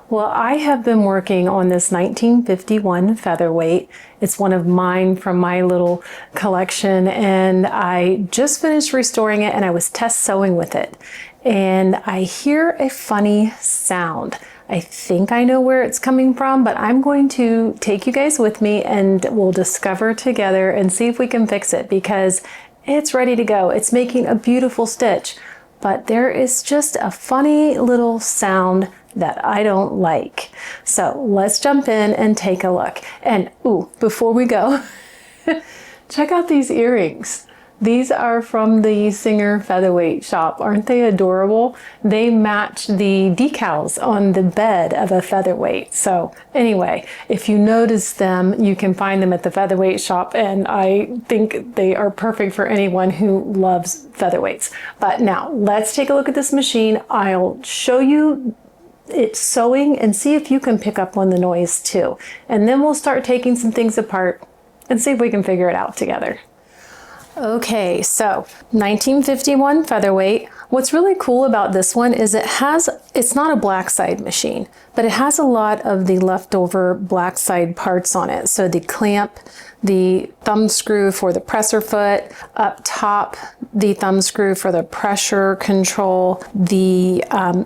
Well, I have been working on this 1951 Featherweight. It's one of mine from my little collection, and I just finished restoring it and I was test sewing with it. And I hear a funny sound. I think I know where it's coming from, but I'm going to take you guys with me and we'll discover together and see if we can fix it, because it's ready to go. It's making a beautiful stitch, but there is just a funny little sound that I don't like. So let's jump in and take a look. And ooh, before we go, check out these earrings. These are from the Singer Featherweight shop. Aren't they adorable? They match the decals on the bed of a featherweight. So anyway, if you notice them, you can find them at the featherweight shop, and I think they are perfect for anyone who loves featherweights. But now let's take a look at this machine. I'll show you it's sewing and see if you can pick up on the noise too. And then we'll start taking some things apart and see if we can figure it out together. Okay, so 1951 Featherweight. What's really cool about this one is it's not a black side machine, but it has a lot of the leftover black side parts on it. So the clamp, the thumb screw for the presser foot, up top, the thumb screw for the pressure control, the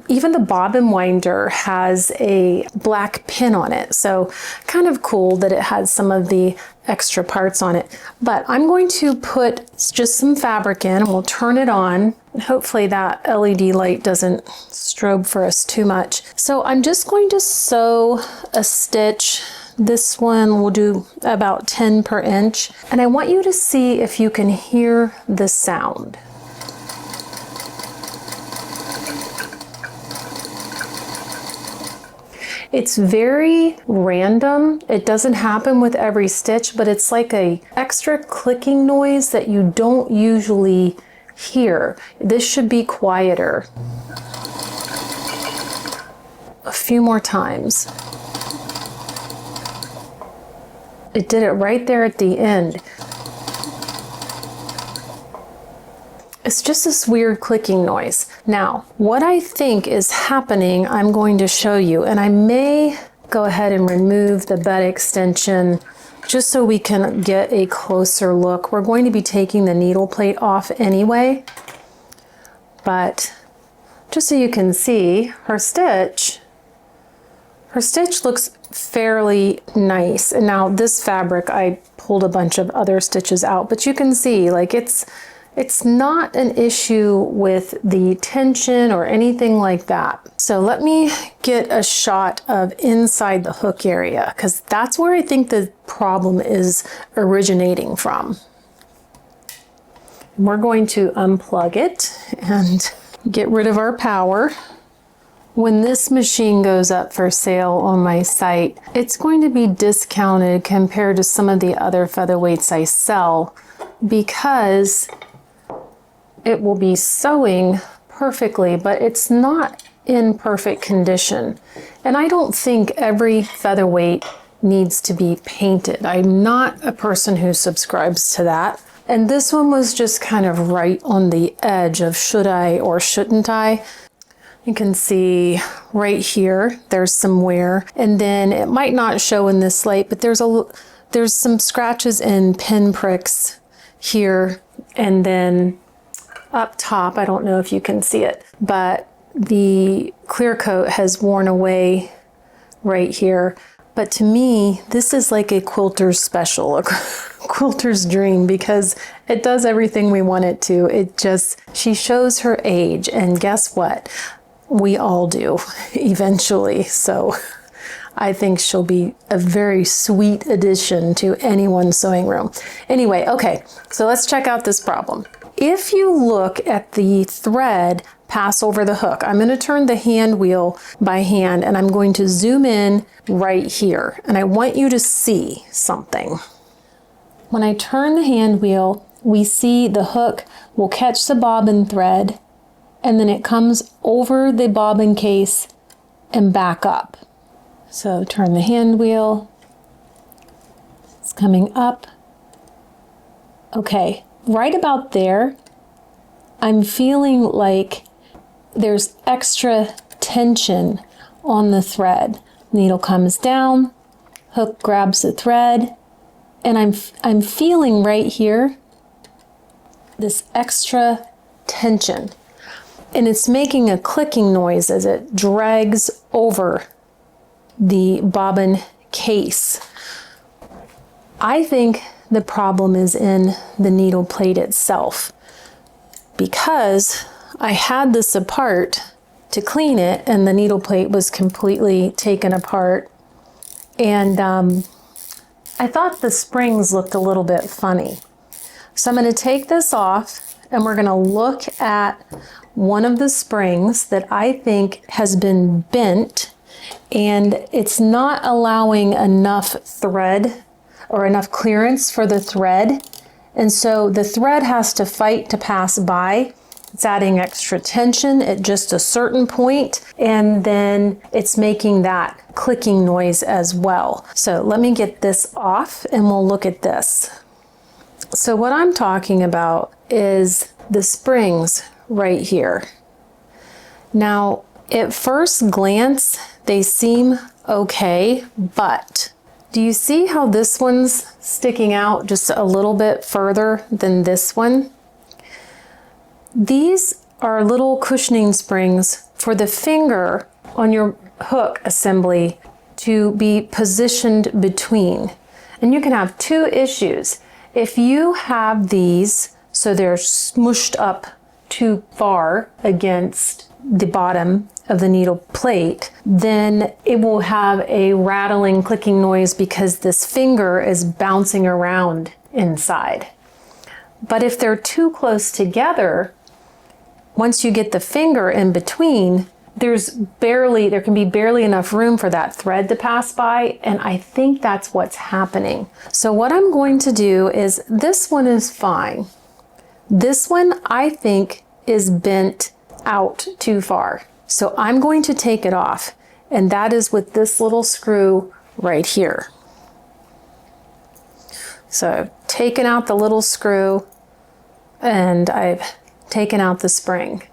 even the bobbin winder has a black pin on it. So kind of cool that it has some of the extra parts on it. But I'm going to put just some fabric in and we'll turn it on. Hopefully that LED light doesn't strobe for us too much. So I'm just going to sew a stitch. This one will do about 10 per inch. And I want you to see if you can hear the sound. It's very random. It doesn't happen with every stitch, but it's like a extra clicking noise that you don't usually hear. This should be quieter. A few more times. It did it right there at the end. It's just this weird clicking noise. Now, what I think is happening, I'm going to show you, and I may go ahead and remove the bed extension just so we can get a closer look. We're going to be taking the needle plate off anyway, but just so you can see, her stitch looks fairly nice. And now this fabric, I pulled a bunch of other stitches out, but you can see like it's not an issue with the tension or anything like that. So let me get a shot of inside the hook area, because that's where I think the problem is originating from. We're going to unplug it and get rid of our power. When this machine goes up for sale on my site, it's going to be discounted compared to some of the other featherweights I sell, because it will be sewing perfectly, but it's not in perfect condition. And I don't think every featherweight needs to be painted. I'm not a person who subscribes to that. And this one was just kind of right on the edge of should I or shouldn't I. You can see right here, there's some wear. And then it might not show in this light, but there's some scratches and pin pricks here. And then up top, I don't know if you can see it, but the clear coat has worn away right here. But to me, this is like a quilter's special, a quilter's dream, because it does everything we want it to. She shows her age, and guess what? We all do eventually. So I think she'll be a very sweet addition to anyone's sewing room. Anyway, okay, so let's check out this problem. If you look at the thread pass over the hook, I'm going to turn the hand wheel by hand and I'm going to zoom in right here. And I want you to see something. When I turn the hand wheel, we see the hook will catch the bobbin thread, and then it comes over the bobbin case and back up. So turn the hand wheel. It's coming up. Okay, right about there, I'm feeling like there's extra tension on the thread. Needle comes down, hook grabs the thread, and I'm feeling right here this extra tension. And it's making a clicking noise as it drags over the bobbin case. I think the problem is in the needle plate itself, because I had this apart to clean it and the needle plate was completely taken apart. And I thought the springs looked a little bit funny. So I'm going to take this off and we're going to look at one of the springs that I think has been bent and it's not allowing enough thread or enough clearance for the thread. And so the thread has to fight to pass by. It's adding extra tension at just a certain point, and then it's making that clicking noise as well. So let me get this off and we'll look at this. So what I'm talking about is the springs right here. Now, at first glance, they seem okay, but do you see how this one's sticking out just a little bit further than this one? These are little cushioning springs for the finger on your hook assembly to be positioned between. And you can have two issues. If you have these so they're smooshed up too far against the bottom of the needle plate, then it will have a rattling, clicking noise because this finger is bouncing around inside. But if they're too close together, once you get the finger in between, there can be barely enough room for that thread to pass by, and I think that's what's happening. So what I'm going to do is, this one is fine. This one I think is bent out too far. So I'm going to take it off, and that is with this little screw right here. So I've taken out the little screw and I've taken out the spring.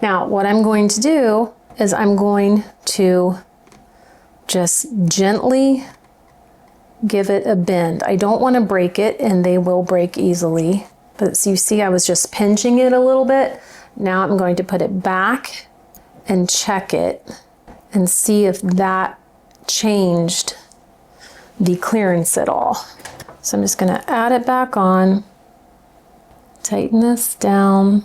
Now what I'm going to do is I'm going to just gently give it a bend. I don't want to break it, and they will break easily. But so you see I was just pinching it a little bit. Now I'm going to put it back and check it and see if that changed the clearance at all. So I'm just going to add it back on, tighten this down.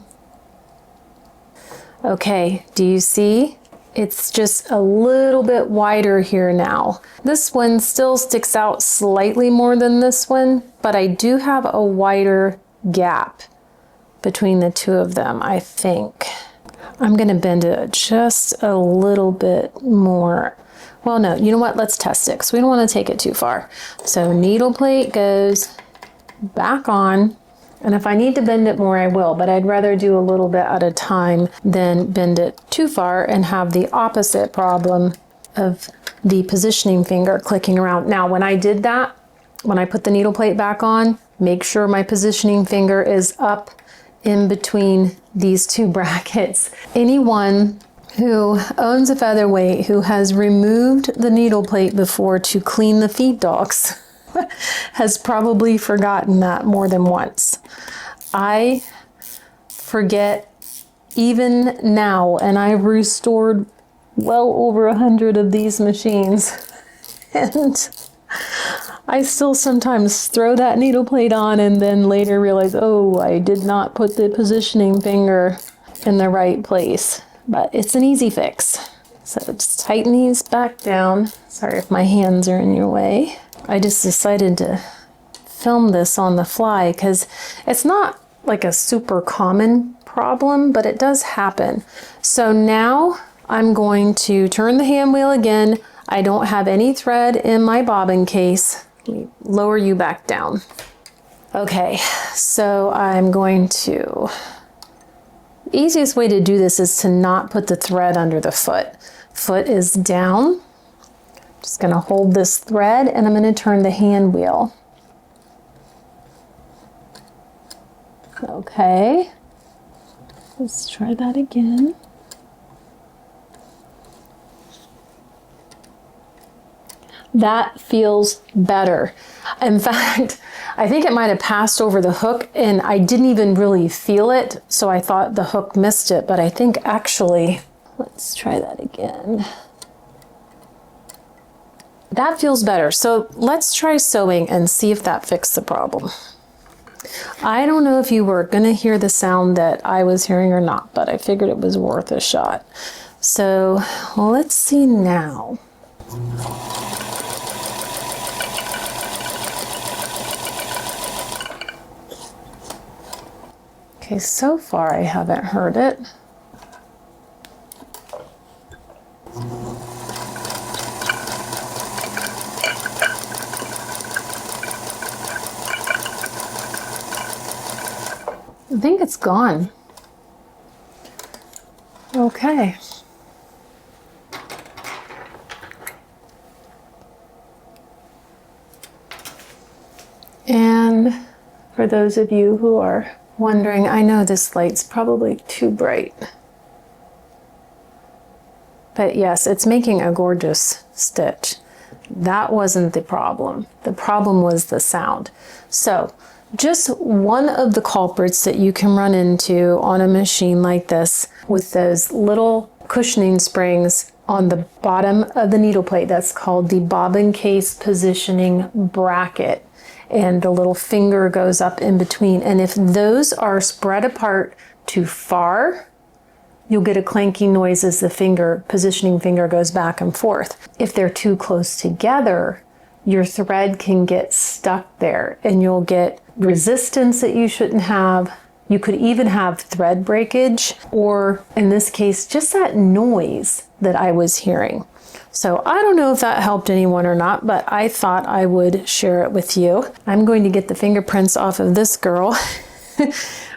Okay, do you see? It's just a little bit wider here now. This one still sticks out slightly more than this one, but I do have a wider gap between the two of them, I think. I'm gonna bend it just a little bit more. Well, no, you know what? Let's test it because we don't want to take it too far. So needle plate goes back on. And if I need to bend it more, I will, but I'd rather do a little bit at a time than bend it too far and have the opposite problem of the positioning finger clicking around. Now, when I did that, when I put the needle plate back on, make sure my positioning finger is up in between these two brackets. Anyone who owns a featherweight who has removed the needle plate before to clean the feed dogs has probably forgotten that more than once. I forget even now, and I've restored well over 100 of these machines, and I still sometimes throw that needle plate on and then later realize, oh, I did not put the positioning finger in the right place. But it's an easy fix. So just tighten these back down. Sorry if my hands are in your way. I just decided to film this on the fly because it's not like a super common problem, but it does happen. So now I'm going to turn the hand wheel again. I don't have any thread in my bobbin case. Let me lower you back down. Okay, so I'm going to, the easiest way to do this is to not put the thread under the foot. Foot is down. Just going to hold this thread and I'm going to turn the hand wheel. Okay, let's try that again. That feels better. In fact, I think it might have passed over the hook and I didn't even really feel it, so I thought the hook missed it, but I think actually, let's try that again. That feels better. So let's try sewing and see if that fixed the problem. I don't know if you were gonna hear the sound that I was hearing or not, but I figured it was worth a shot. So let's see now. Okay, so far I haven't heard it. I think it's gone. Okay. And for those of you who are wondering, I know this light's probably too bright. But yes, it's making a gorgeous stitch. That wasn't the problem. The problem was the sound. So just one of the culprits that you can run into on a machine like this with those little cushioning springs on the bottom of the needle plate, that's called the bobbin case positioning bracket. And the little finger goes up in between. And if those are spread apart too far, you'll get a clanking noise as the positioning finger goes back and forth. If they're too close together, your thread can get stuck there and you'll get resistance that you shouldn't have. You could even have thread breakage, or in this case, just that noise that I was hearing. So I don't know if that helped anyone or not, but I thought I would share it with you. I'm going to get the fingerprints off of this girl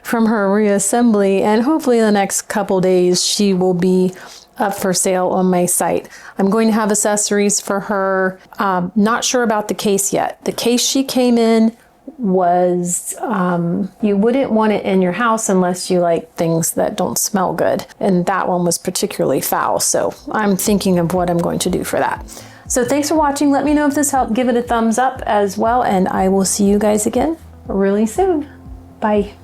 from her reassembly, and hopefully in the next couple days she will be up for sale on my site. I'm going to have accessories for her. Not sure about the case yet. The case she came in was, you wouldn't want it in your house unless you like things that don't smell good. And that one was particularly foul. So I'm thinking of what I'm going to do for that. So thanks for watching. Let me know if this helped. Give it a thumbs up as well. And I will see you guys again really soon. Bye.